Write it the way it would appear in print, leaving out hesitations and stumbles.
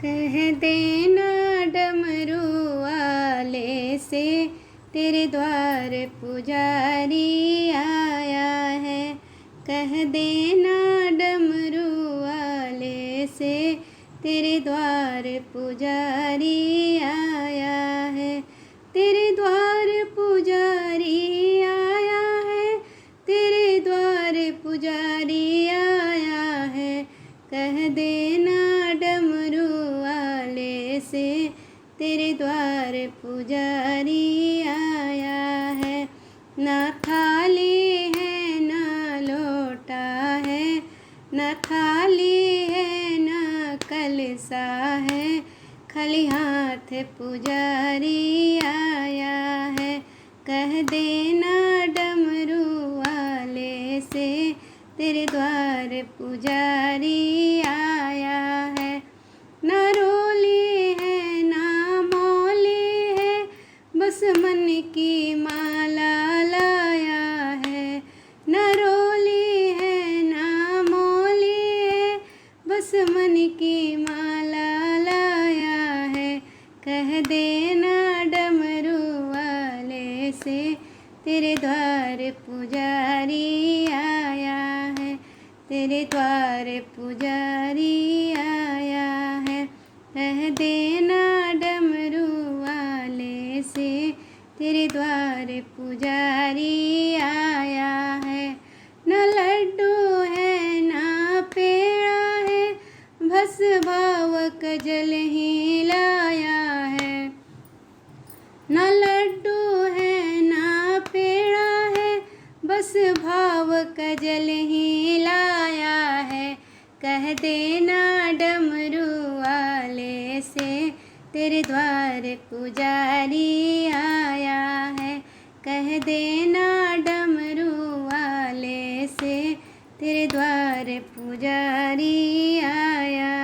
कह देना डमरू वाले से तेरे द्वार पुजारी आया है। कह देना डमरू वाले से तेरे द्वार पुजारी आया है। तेरे द्वार पुजारी आया है। तेरे द्वार पुजारी आया है। कह देना डमरू वाले से तेरे द्वार पुजारी आया है। ना थाली है ना लोटा है, ना थाली है ना कलसा है, खाली हाथ पुजारी आया है। कह देना डमरू वाले से तेरे द्वार पुजारी आया है। ना रोली है ना मौली है, बस मन की माला लाया है। ना रोली है ना मौली है, बस मन की माला लाया है। कह देना डमरू वाले से तेरे द्वार पुजारी आया है। तेरे द्वार पुजारी आया है। कह देना डमरू वाले से तेरे द्वार पुजारी आया है। न लड्डू है ना पेड़ा है, भस भावक जल ही लाया है। न लड्डू है ना पेड़ा है, बस भावक जल ही लाया है। कह देना डमरू वाले से तेरे द्वार पुजारी आया है। कह देना डमरू वाले से तेरे द्वार पुजारी आया